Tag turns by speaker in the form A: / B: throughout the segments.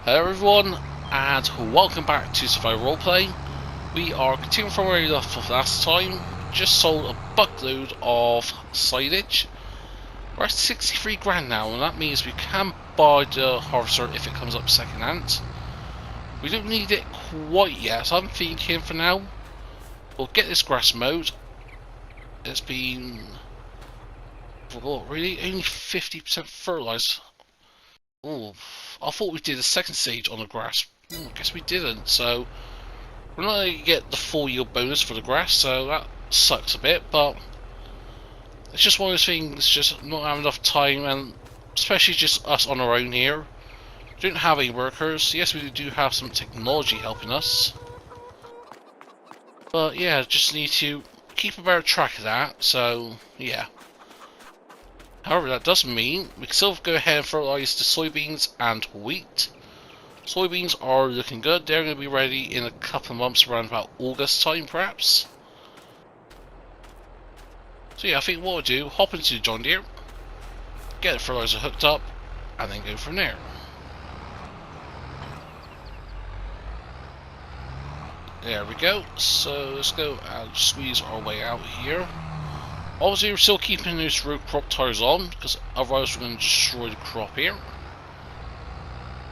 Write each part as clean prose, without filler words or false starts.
A: Hello everyone, and welcome back to Survival Roleplay. We are continuing from where we left off last time. Just sold a buckload of silage. We're at 63 grand now, and that means we can buy the harvester if it comes up second hand. We don't need it quite yet, so I'm thinking for now, we'll get this grass mowed. It's been, oh, really, only 50% fertilised. Oh, I thought we did a second stage on the grass. I guess we didn't, so we're not going to get the full yield bonus for the grass, so that sucks a bit, but it's just one of those things, just not having enough time, and especially just us on our own here. We don't have any workers. Yes, we do have some technology helping us, but yeah, just need to keep a better track of that, so yeah. However, that doesn't mean we can still go ahead and fertilise the soybeans and wheat. Soybeans are looking good. They're going to be ready in a couple of months, around about August time perhaps. So yeah, I think what we'll do, hop into the John Deere, get the fertiliser hooked up, and then go from there. There we go. So let's go and squeeze our way out here. Obviously we're still keeping those row crop tires on, because otherwise we're going to destroy the crop here.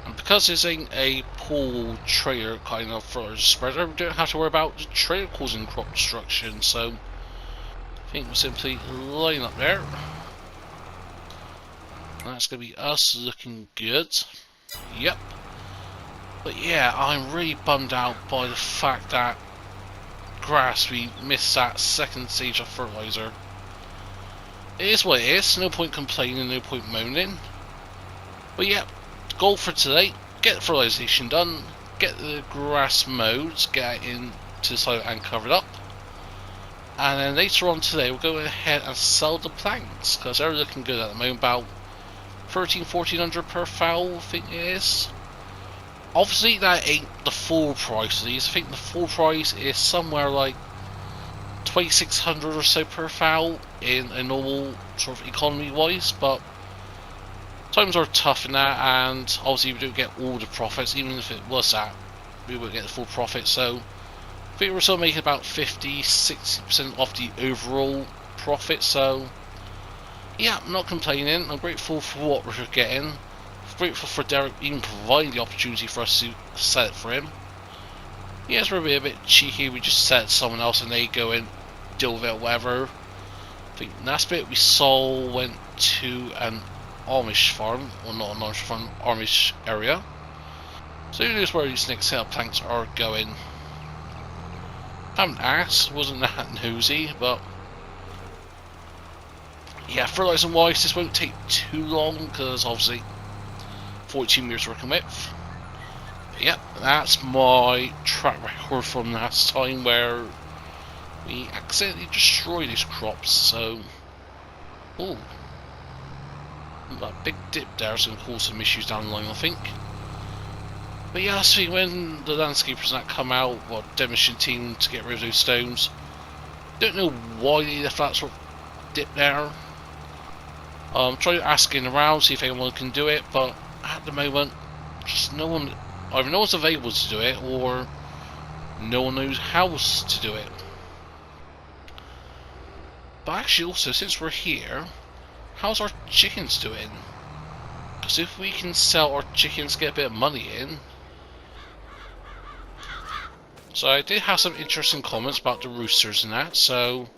A: And because this ain't a pull trailer kind of fertilizer spreader, we don't have to worry about the trailer causing crop destruction, so I think we'll simply line up there. That's going to be us looking good. Yep. But yeah, I'm really bummed out by the fact that grass, we missed that second stage of fertilizer. It is what it is, no point complaining, no point moaning. But yeah, goal for today, get the fertilisation done, get the grass mowed, get it into the silo and covered up. And then later on today we'll go ahead and sell the planks, because they're looking good at the moment, about 1400 per fowl I think it is. Obviously that ain't the full price of these. I think the full price is somewhere like 2600 or so per fowl in a normal sort of economy wise, but times are tough in that, and obviously we don't get all the profits. Even if it was that, we wouldn't get the full profit, so I think we're still making about 50-60% off the overall profit, so yeah, I'm not complaining. I'm grateful for what we're getting. Grateful for Derek even providing the opportunity for us to sell it for him. Yes, we're a bit cheeky, we just sell it to someone else and they go and deal with it or whatever. I think last bit we saw went to an Amish farm, or not an Amish farm, Amish area. So who knows where these next set of planks are going. Haven't asked, wasn't that nosy, but yeah, fertilising wise this won't take too long, because obviously 42 meters working with. But yep, that's my track record from last time where we accidentally destroyed these crops, so ooh. That big dip there is going to cause some issues down the line, I think. But yeah, I see when the landscapers that come out, or demolition team, to get rid of those stones, don't know why they left that sort of dip there. Try asking around, see if anyone can do it, but at the moment, just no one, either no one's available to do it, or no one knows how to do it. But actually also, since we're here, how's our chickens doing? Because if we can sell our chickens, get a bit of money in. So I did have some interesting comments about the roosters and that, so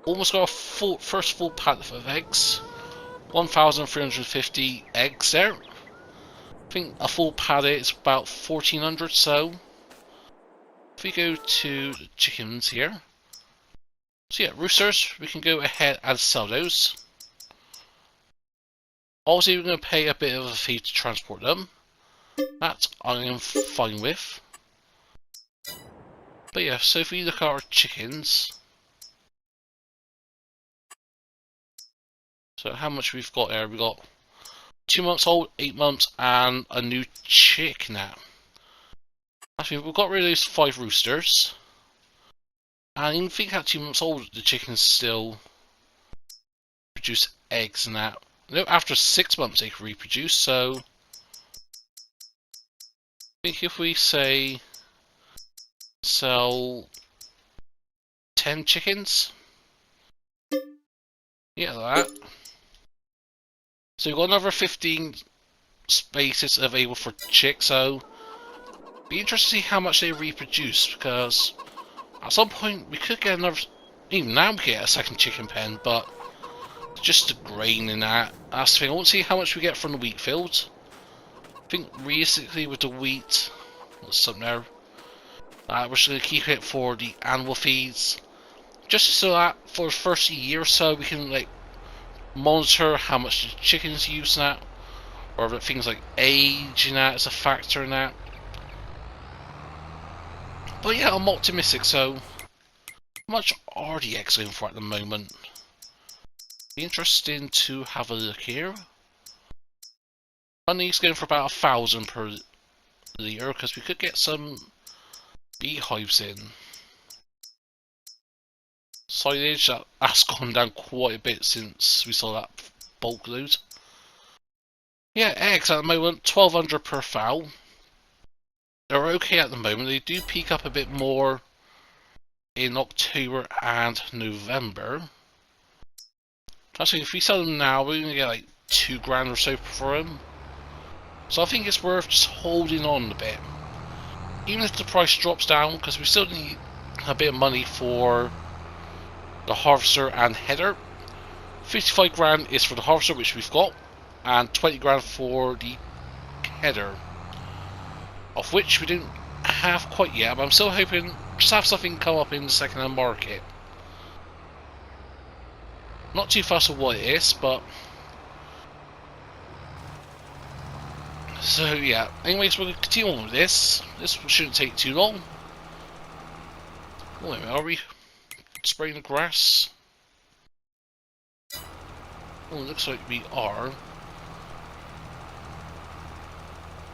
A: almost got a first full paddock of eggs. 1,350 eggs there. I think a full paddock is about 1,400, so if we go to the chickens here, so yeah, roosters, we can go ahead and sell those. Obviously we're going to pay a bit of a fee to transport them. That I am fine with. But yeah, so if we look at our chickens, so how much we've got there, we've got 2 months old, 8 months, and a new chick now. I think we've got rid of those 5 roosters. And even think at 2 months old, the chickens still produce eggs and that. No, after 6 months they can reproduce, so think if we say sell 10 chickens, yeah, that. So we've got another 15 spaces available for chicks, so be interested to see how much they reproduce, because at some point we could get another, even now we could get a second chicken pen, but just the grain in that, that's the thing. I want to see how much we get from the wheat fields. I think realistically with the wheat, what's something there, we're just going to keep it for the animal feeds, just so that for the first year or so we can like monitor how much the chickens use that, or that things like age in that is a factor in that. But yeah, I'm optimistic. So, how much are the eggs going for at the moment? Be interesting to have a look here. Honey's going for about 1,000 per litre, because we could get some beehives in. Silage, that's gone down quite a bit since we saw that bulk load. Yeah, eggs at the moment, 1,200 per fowl. They're okay at the moment. They do peak up a bit more in October and November. Actually, if we sell them now, we're going to get like 2 grand or so for them. So I think it's worth just holding on a bit. Even if the price drops down, because we still need a bit of money for the harvester and header. 55 grand is for the harvester, which we've got, and 20 grand for the header, of which we don't have quite yet, but I'm still hoping just have something come up in the second-hand market. Not too fussed with what it is, but so yeah. Anyways, we're going to continue on with this. This shouldn't take too long. Oh, wait a minute, are we spraying the grass? Oh, it looks like we are.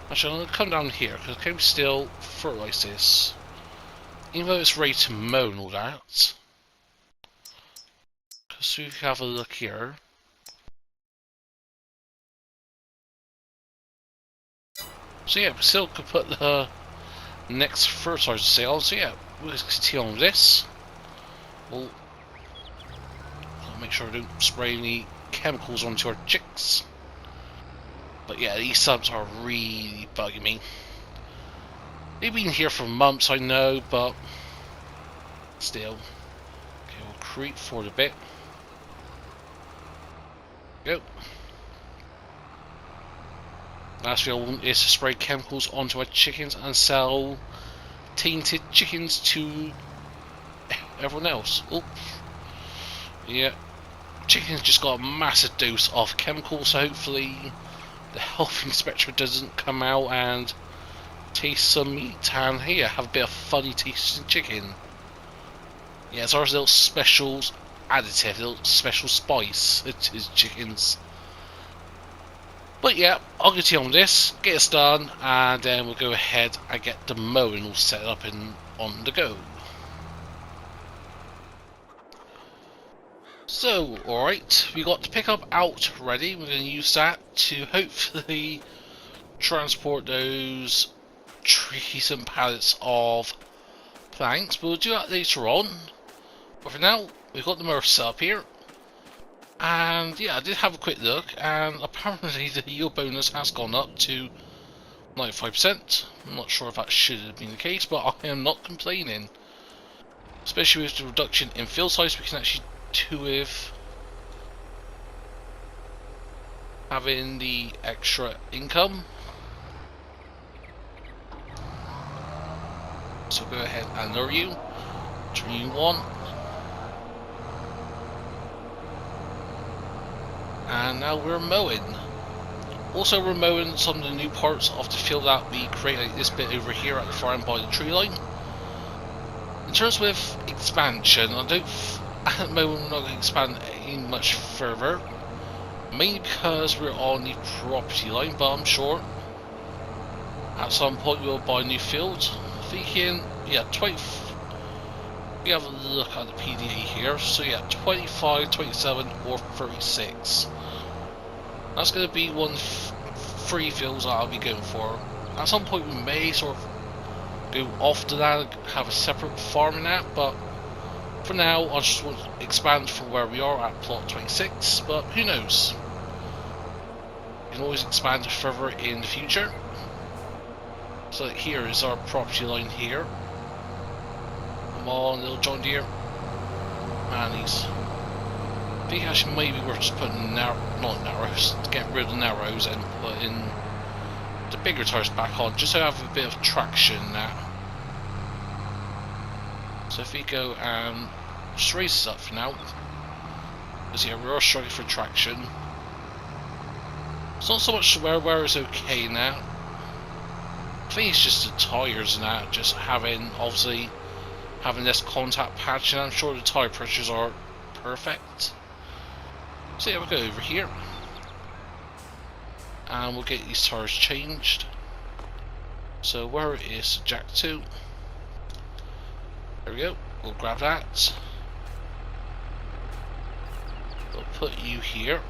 A: Actually, I'm going to come down here, because I can still fertilise this. Even though it's ready to mow and all that. Because we have a look here. So yeah, we still could put the next fertiliser sale. So yeah, we'll continue on with this. I'll make sure I don't spray any chemicals onto our chicks. But yeah, these subs are really bugging me. They've been here for months, I know, but still. Okay, we'll creep forward a bit. Go. Last thing I want is to spray chemicals onto our chickens and sell tainted chickens to everyone else. Oh, yeah. Chickens just got a massive dose of chemicals, so hopefully the health inspector doesn't come out and taste some meat and here have a bit of funny tasting chicken. Yeah, it's our little special additive, little special spice to his chickens. But yeah, I'll continue on this, get this done, and then we'll go ahead and get the mowing all set up and on the go. So, alright, we got the pickup out ready. We're going to use that to hopefully transport those trees and pallets of planks, but we'll do that later on. But for now, we've got the mower set up here. And yeah, I did have a quick look, and apparently the yield bonus has gone up to 95%. I'm not sure if that should have been the case, but I am not complaining. Especially with the reduction in field size, we can actually do with having the extra income. So go ahead and lower you. Turn 1. And now we're mowing. Also, we're mowing some of the new parts of the field that we created, like this bit over here at the farm by the tree line. In terms with expansion, I don't. At the moment, we're not going to expand any much further, mainly because we're on the property line. But I'm sure at some point we'll buy a new field. Thinking, yeah, 20. We have a look at the PDA here. So yeah, 25, 27, or 36. That's going to be one free fields that I'll be going for At some point we may sort of go off to that and have a separate farm in that, but for now I just want to expand from where we are at plot 26, but who knows. You can always expand it further in the future. So here is our property line here. Come on, little John Deere. Man, these. I think actually maybe we're just putting not narrows, to get rid of the narrows and put in the bigger tires back on, just so I have a bit of traction now. So if we go and just raise this up for now, because yeah, we are struggling for traction. It's not so much where it's okay now. I think it's just the tyres and that, just having this contact patch, and I'm sure the tyre pressures are perfect. So yeah, we'll go over here and we'll get these tyres changed. So where is the jack 2? There we go, we'll grab that. We'll put you here,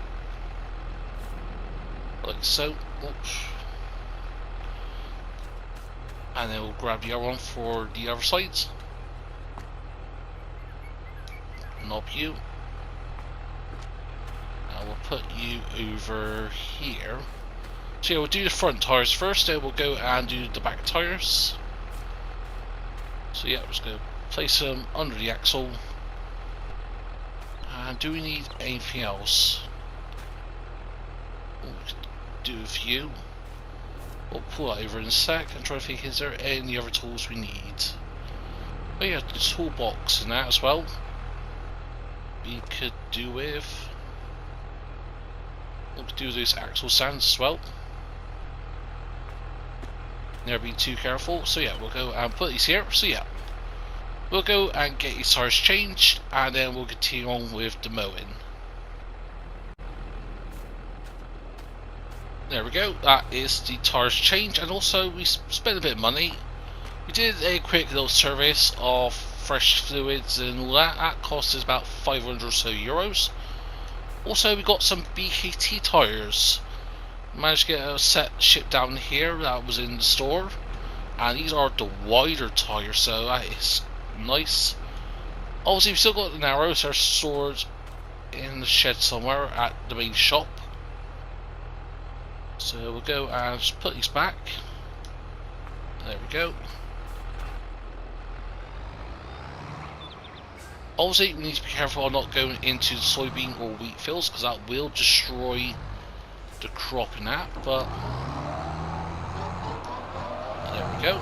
A: like so. Oops. And then we'll grab the other one for the other sides. Knob you. And we'll put you over here. So yeah, we'll do the front tyres first, then we'll go and do the back tyres. So yeah, we're just going to place them under the axle. And do we need anything else? We'll do a few. We'll pull that over in a sec and try to think, is there any other tools we need? Oh yeah, the toolbox and that as well. We could do with. We'll do those axle stands as well. Never be too careful. So yeah, we'll go and put these here. So yeah, we'll go and get these tires changed, and then we'll continue on with the mowing. There we go, that is the tires change, and also we spent a bit of money. We did a quick little service of fresh fluids and all that. That cost us about 500 or so euros. Also we got some BKT tyres. Managed to get a set shipped down here that was in the store. And these are the wider tyres, so that is nice. Obviously we've still got the narrows, they're stored in the shed somewhere at the main shop. So we'll go and just put these back. There we go. Obviously we need to be careful of not going into the soybean or wheat fields, because that will destroy the crop in that, but there we go.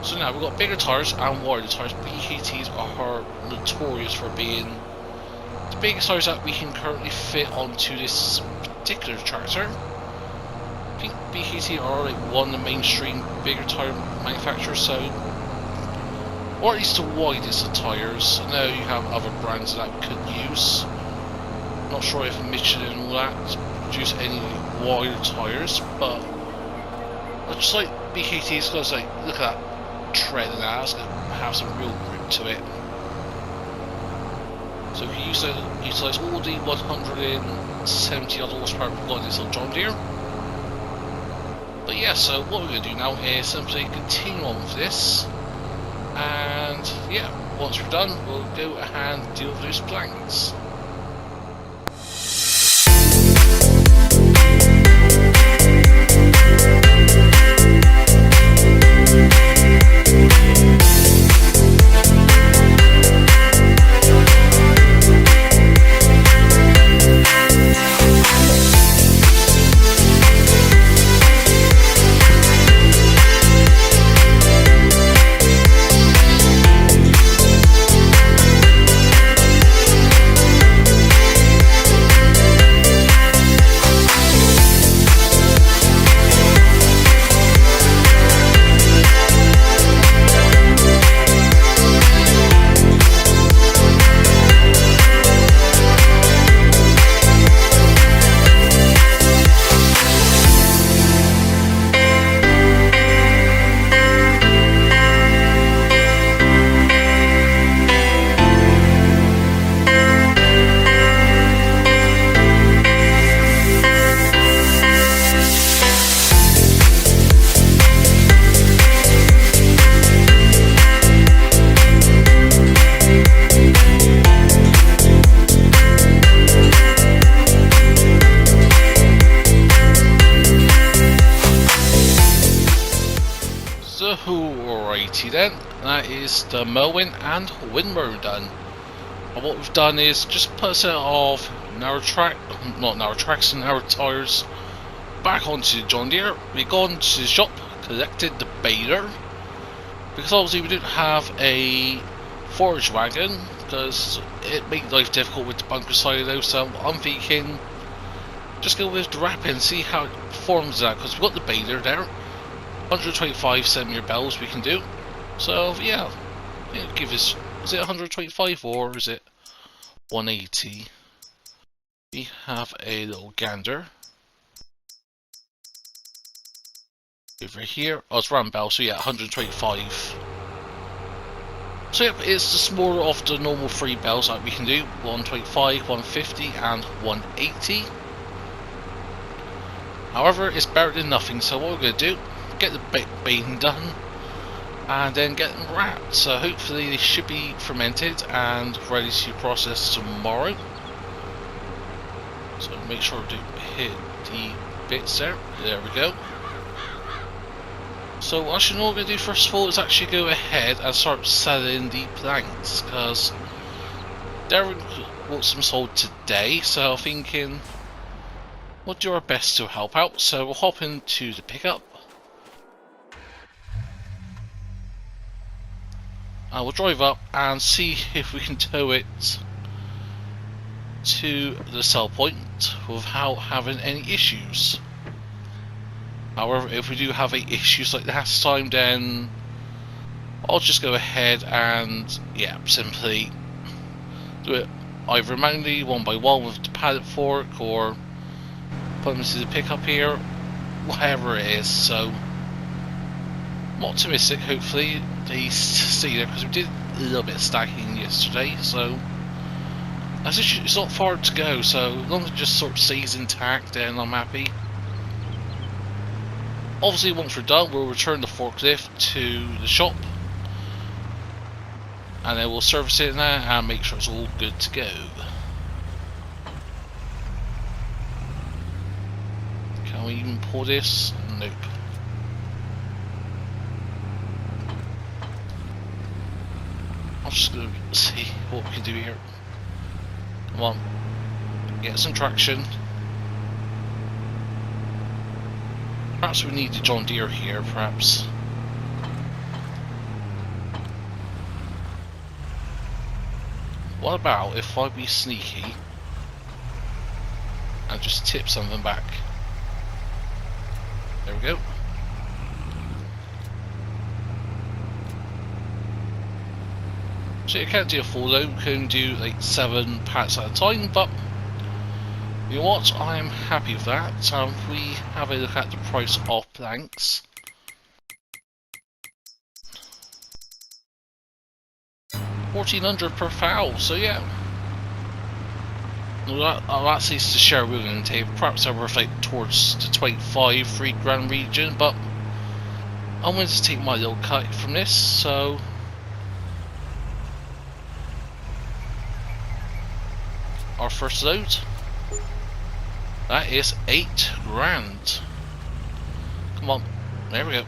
A: So now we've got bigger tyres and wider tyres. BKTs are notorious for being the biggest tyres that we can currently fit onto this particular tractor. I think BKT are like one of the mainstream bigger tyre manufacturers, so, or at least the widest of tyres. I know you have other brands that we could use. Not sure if Michelin and all that produce any wider tyres, but I just like BKT's because, like, look at that tread and that, it's going to have some real grip to it. So if you utilise all the 170 odd horsepower we've got in this little John Deere. But yeah, so what we're going to do now is simply continue on with this, and yeah, once we're done we'll go ahead and deal with those planks. Alrighty then, that is the mowing and windrow done. And what we've done is just put a set of narrow tires back onto the John Deere. We've gone to the shop, collected the baler, because obviously we didn't have a forage wagon, because it made life difficult with the bunker silo, so I'm thinking just go with the wrapping, see how it performs that, because we've got the baler there. 125 cm bales we can do, so yeah, give us, is it 125 or is it 180? We have a little gander over here. Oh, it's round bale, so yeah, 125. So yep, it's just more of the normal 3 bales that we can do: 125, 150 and 180. However, it's better than nothing, so what we're going to do, get the baling done and then get them wrapped. So hopefully they should be fermented and ready to process tomorrow. So make sure to hit the bits there. There we go. So actually what we're going to do first of all is actually go ahead and start selling the planks, because Darren wants them sold today, so I'm thinking we'll do our best to help out. So we'll hop into the pickup and we'll drive up and see if we can tow it to the sell point without having any issues. However, if we do have any issues like last time, then I'll just go ahead and yeah, simply do it either manually, one by one with the pallet fork, or put them into the pickup here, whatever it is. So I'm optimistic, hopefully they stay there, because we did a little bit of stacking yesterday, so it's not far to go, so as long as it just sort of stays intact, then I'm happy. Obviously once we're done, we'll return the forklift to the shop and then we'll service it now and make sure it's all good to go. Can we even pull this? Nope. I'm just going to see what we can do here. Come on, get some traction. Perhaps we need the John Deere here, perhaps. What about if I be sneaky and just tip something back? There we go. So you can't do a full load, you can do like 7 pallets at a time, but you know what, I'm happy with that. If we have a look at the price of planks, $1,400 per foul, so yeah. Well, that seems to share we're going to take. Perhaps they're worth like towards the 25, 3 grand region, but I'm going to take my little cut from this, so our first load, that is 8 grand. Come on, there we go.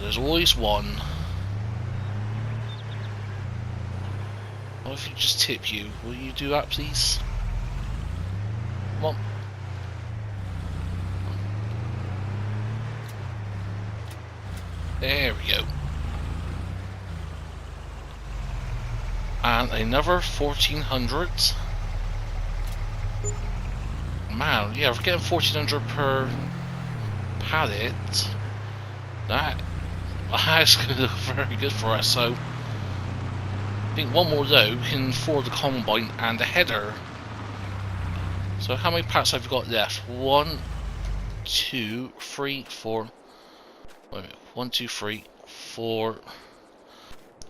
A: There's always one. What if you just tip you? Will you do that, please? Come on. There we go. And another 1,400. Man, yeah, we're getting 1,400 per pallet. That's going to look very good for us. So I think one more load can afford the combine and the header. So how many pallets have we got left? 1, 2, 3, 4. Wait a minute. 1, 2, 3, 4,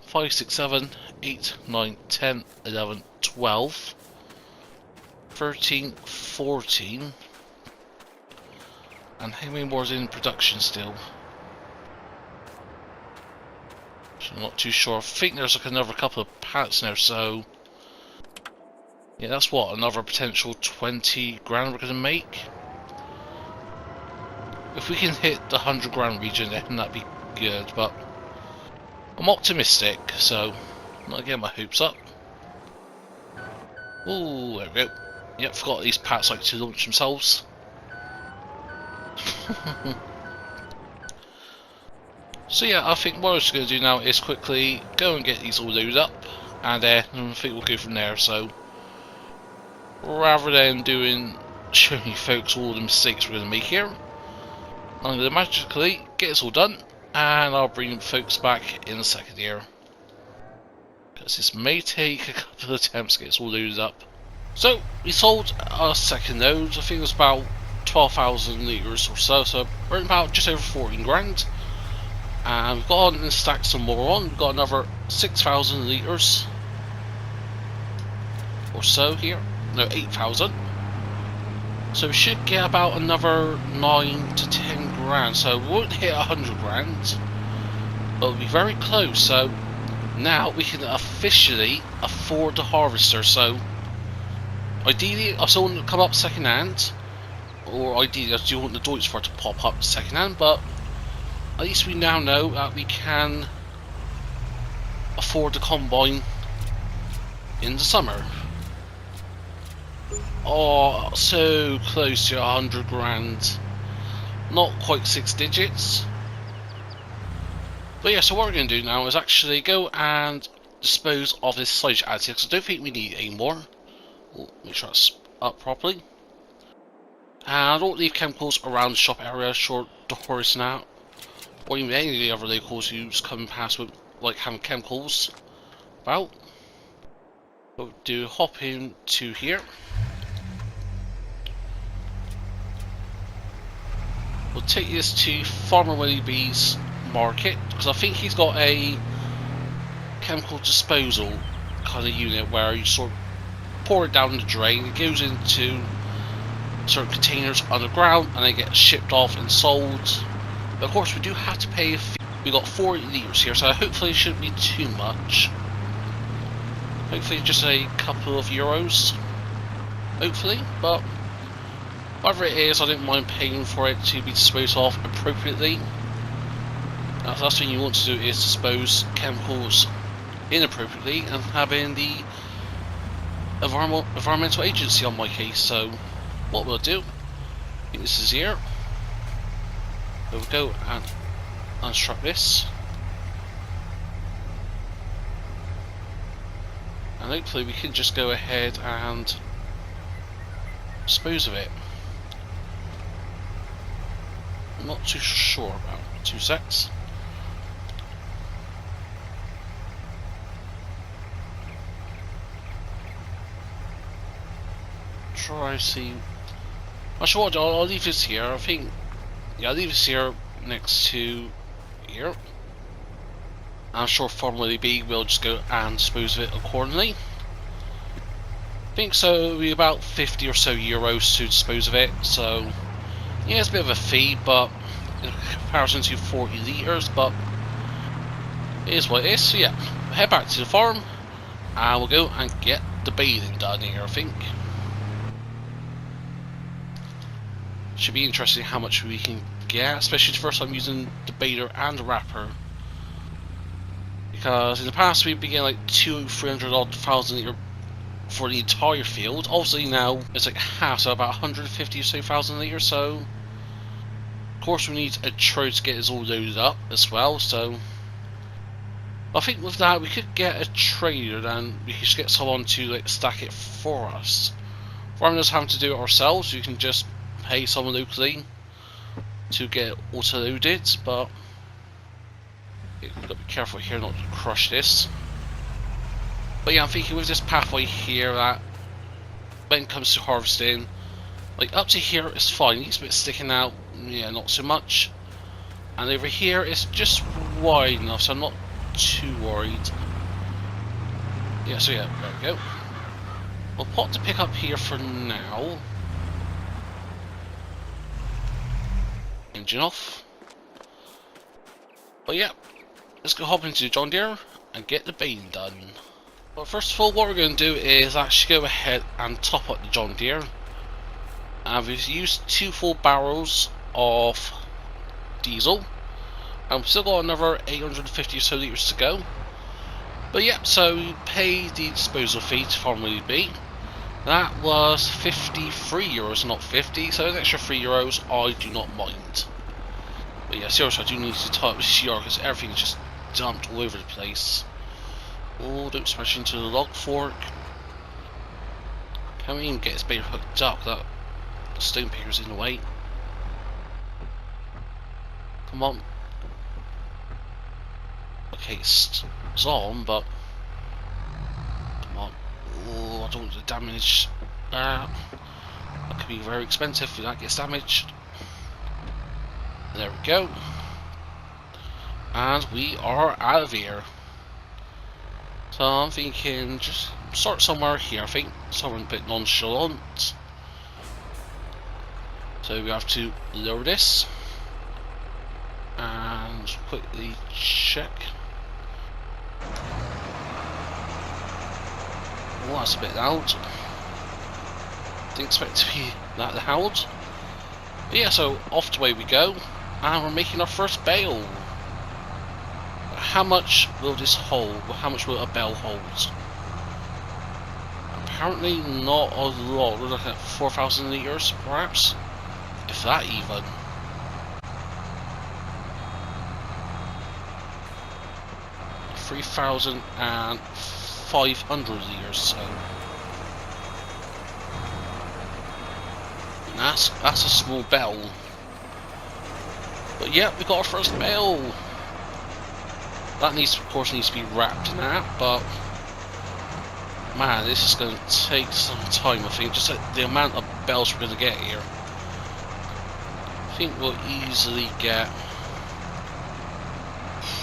A: 5, 6, 7, 8, 9, 10, 11, 12, 13, 14. And how many more is in production still? I'm not too sure. I think there's like another couple of pallets now, so yeah, that's what, another potential 20 grand we're going to make. If we can hit the 100 grand region, then that'd be good, but I'm optimistic, so I'm not getting my hopes up. Ooh, there we go. Yep, forgot these pats like to launch themselves. So yeah, I think what I'm just going to do now is quickly go and get these all loaded up, and I think we'll go from there. So rather than showing you folks all the mistakes we're going to make here, I'm going to magically get this all done, and I'll bring folks back in a second here, because this may take a couple of attempts to get this all loaded up. So we sold our second node. I think it was about 12,000 litres or so, so we're at about just over 14 grand. And we've gone and stacked some more on. We've got another 6,000 litres or so here. No, 8,000. So we should get about another 9 to 10 grand. So we won't hit 100 grand, but we'll be very close. So now we can officially afford the harvester. So ideally, I still want to come up second hand, or ideally I do want the Deutsch for it to pop up second hand, but at least we now know that we can afford the combine in the summer. Oh, so close to 100 grand. Not quite 6 digits. But yeah, so what we're going to do now is actually go and dispose of this silage additive, because I don't think we need any more. Make sure that's up properly. And I don't leave chemicals around the shop area, short doors now, or even any of the other locals who's coming past with like having chemicals about. But we'll do hop in to here. We'll take this to Farmer Willie B's market, because I think he's got a chemical disposal kind of unit where you sort of pour it down the drain, it goes into certain containers underground and they get shipped off and sold. But of course we do have to pay a fee. We got 40 litres here, so hopefully it shouldn't be too much. Hopefully just a couple of euros. Hopefully, but whatever it is, I don't mind paying for it to be disposed of appropriately. The last thing you want to do is dispose chemicals inappropriately and having the environmental agency on my case. So what we'll do, I think this is here, we'll go and unstrap this, and hopefully we can just go ahead and dispose of it. I'm not too sure about 2 secs. Try to see. Actually, what I'll leave this here. I think, yeah, I'll leave this here next to here. I'm sure Formula B will just go and dispose of it accordingly. I think so. It'll be about 50 or so euros to dispose of it. So yeah, it's a bit of a fee, but in comparison to 40 litres, but it is what it is. So yeah, we'll head back to the farm and we'll go and get the baling done here, I think. Should be interesting how much we can get, especially the first time using the baler and the wrapper. Because in the past we've been getting like 200-300 odd thousand litre for the entire field. Obviously now it's like half, so about 150 or so thousand litres. So of course we need a trode to get this all loaded up as well. So I think with that we could get a trader, and we could just get someone to like stack it for us. Rather than us having to do it ourselves, you can just pay someone locally to get it auto loaded. But you've got to be careful here not to crush this. But yeah, I'm thinking with this pathway here that when it comes to harvesting, like up to here is fine, it's a bit sticking out, yeah, not so much. And over here it's just wide enough, so I'm not too worried. Yeah, so yeah, there we go. We'll pop the pickup here for now. Engine off. But yeah, let's go hop into the John Deere and get the baling done. But first of all, what we're going to do is actually go ahead and top up the John Deere. And we've used 2 full barrels of diesel. And we've still got another 850 or so litres to go. But yeah, so we pay the disposal fee to formerly be. That was €53, not 50, so an extra €3 I do not mind. But yeah, seriously, I do need to type this here because everything's just dumped all over the place. Oh, don't smash into the log fork. Can't even get this bale hooked up, that stone picker's in the way. Come on. Okay, it's on, but come on. Oh, I don't want the damage. That could be very expensive if that gets damaged. There we go. And we are out of here. So I'm thinking just start somewhere here, I think. Somewhere a bit nonchalant. So we have to lower this. And quickly check. Oh, that's a bit loud. Didn't expect to be that loud. But yeah, so off the way we go. And we're making our first bale. How much will this hold? How much will a bale hold? Apparently not a lot. We're looking at 4,000 litres, perhaps? If that even. $3,500 litres, so that's a small bell. But yeah, we got our first bale. That needs, of course, needs to be wrapped in that, but man, this is going to take some time. I think just the amount of bells we're going to get here. I think we'll easily get.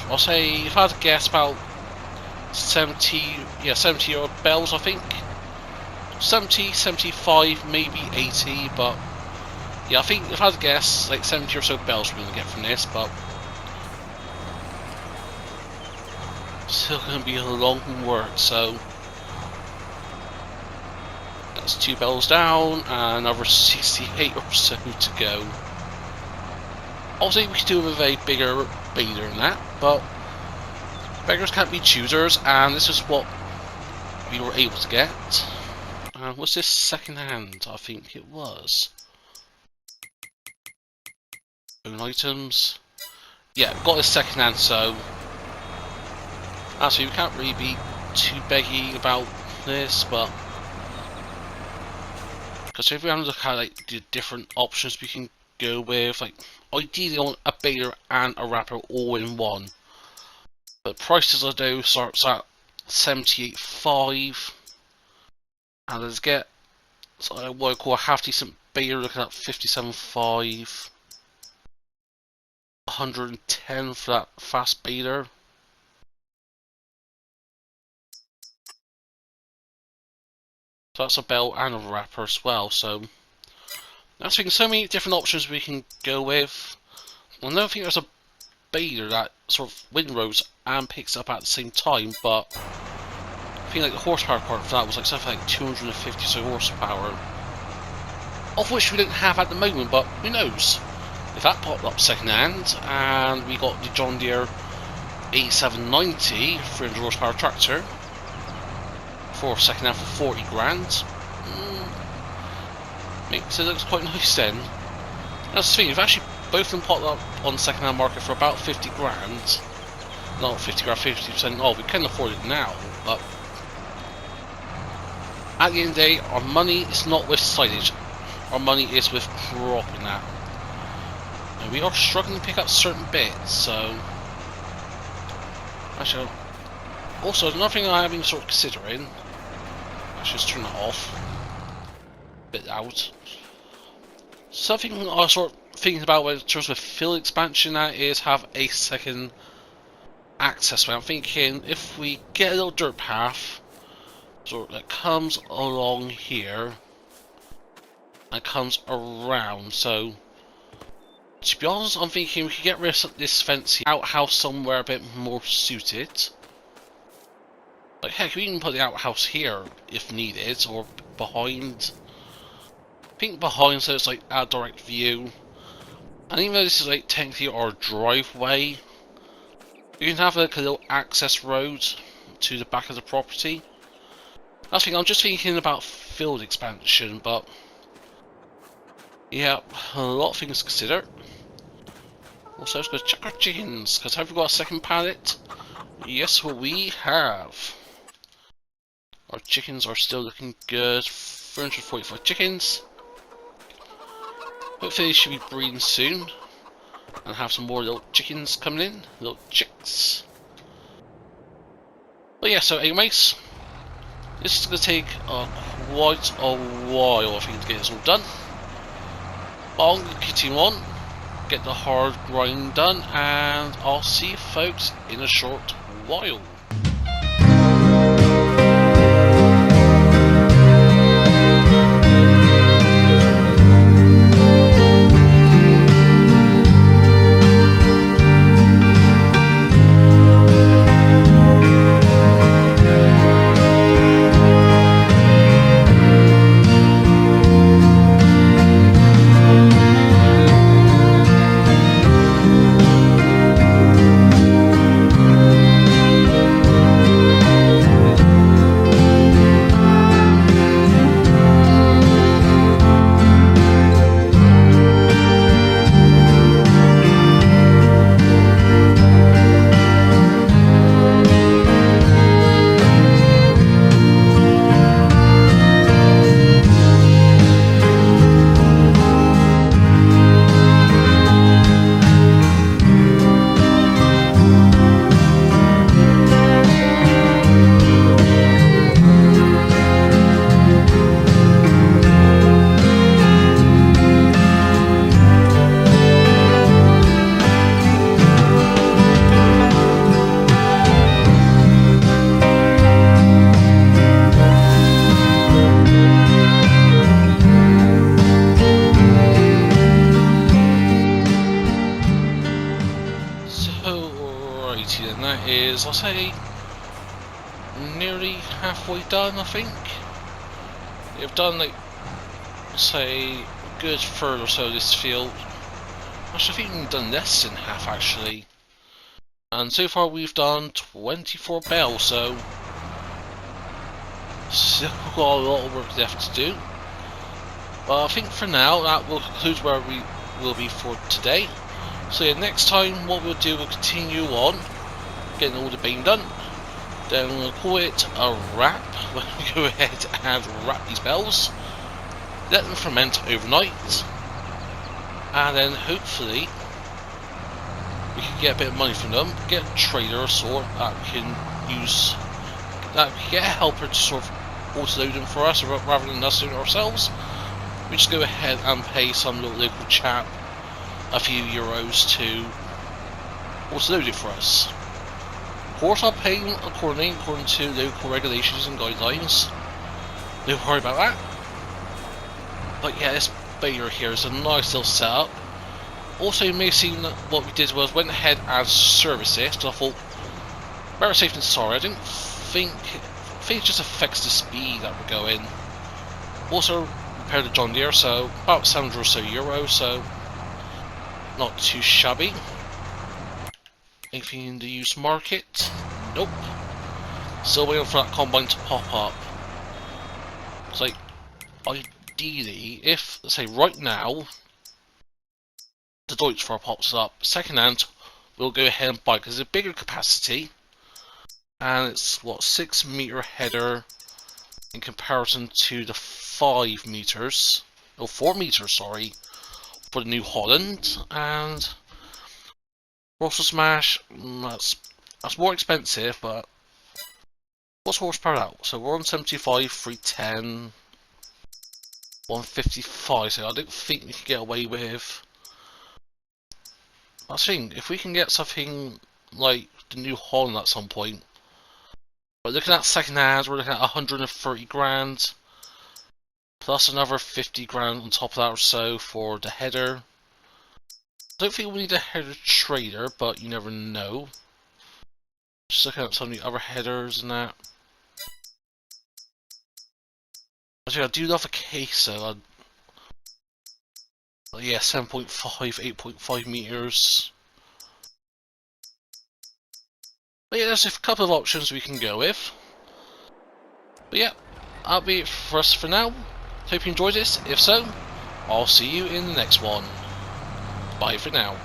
A: I'll say, if I had to guess, about 70, yeah, 70 odd bells, I think. 70, 75, maybe 80, but yeah, I think if I had to guess, like 70 or so bells we're going to get from this, but still going to be a long work, so that's 2 bells down, and another 68 or so to go. Obviously we could do with a bigger baler than that, but beggars can't be choosers, and this is what we were able to get. Was this second hand? I think it was. Own items. Yeah, got this second hand, so actually we can't really be too beggy about this, but because if we have to look at like the different options we can go with, like ideally I want a baler and a wrapper all in one. But prices I do starts at 78.5, and let's get so what I call a half decent baler looking at 57.5, 110 for that fast baler. So that's a belt and a wrapper as well. So that's thinking so many different options we can go with. I don't think there's a baler that sort of windrows and picks up at the same time, but I think like the horsepower part for that was like something like 250 or so horsepower, of which we don't have at the moment, but who knows if that popped up second hand. And we got the John Deere 8790 300 horsepower tractor for second hand for 40 grand. Makes it looks quite nice then. That's the thing, we've actually both of them popped up on the second hand market for about 50 grand. Not 50 grand, 50% off. We can afford it now, but at the end of the day, our money is not with silage. Our money is with cropping that. And we are struggling to pick up certain bits, so actually, also another thing I have been sort of considering. I should just turn that off. Bit out. Something I was sort of thinking about in terms of field expansion, that is have a second access way. I'm thinking if we get a little dirt path sort of that comes along here and comes around, so to be honest I'm thinking we could get rid of this fancy outhouse somewhere a bit more suited. Like heck, we can put the outhouse here if needed, or behind. I think behind, so it's like a direct view. And even though this is like technically our driveway, you can have like a little access road to the back of the property. That's the thing, I'm just thinking about field expansion, but yeah, a lot of things to consider. Also, let's go check our chickens, because have we got a second pallet? Yes, we have. Our chickens are still looking good. 345 chickens. Hopefully they should be breeding soon. And have some more little chickens coming in. Little chicks. But yeah, so anyways, this is going to take quite a while, I think, to get this all done. But I'm going to continue on, get the hard grind done, and I'll see you folks in a short while. I'll say nearly halfway done, I think. We've done like, say, a good third or so of this field. Actually, I think we've done less than half actually. And so far we've done 24 bales, so still got a lot of work left to do. But I think for now that will conclude where we will be for today. So yeah, next time what we'll do, we'll continue on getting all the bean done. Then we'll call it a wrap when we go ahead and wrap these bales. Let them ferment overnight. And then hopefully we can get a bit of money from them, get a trader or sort that we can use, that we can get a helper to sort of auto-load them for us rather than us doing it ourselves. We just go ahead and pay some little local chap a few euros to auto-load it for us. Of course I'll pay according to local regulations and guidelines. Don't worry about that. But yeah, this bale here is a nice little setup. Also, you may have seen that what we did was went ahead and serviced this, because I thought, better safe than sorry. I think it just affects the speed that we're going. Also, repaired the John Deere, so about 700 or so euros, so not too shabby. Anything in the used market? Nope. Still waiting for that combine to pop up. It's like, ideally, if, let's say right now, the Deutsch for pops up, second hand, we'll go ahead and buy it because it's a bigger capacity, and it's what, 6 meter header in comparison to the 5 meters, or 4 meters, sorry, for the New Holland, and Russell Smash, that's more expensive, but what's horsepower out? So we're on 75, 310, 155, so I don't think we can get away with. I think if we can get something like the New Holland at some point, but looking at second hand, we're looking at 130 grand, plus another 50 grand on top of that or so for the header. I don't think we need a header trader, but you never know. Just looking at some of the other headers and that. Actually, I do love a case though. But yeah, 7.5, 8.5 meters. But yeah, there's a couple of options we can go with. But yeah, that'll be it for us for now. Hope you enjoyed this. If so, I'll see you in the next one. Bye for now.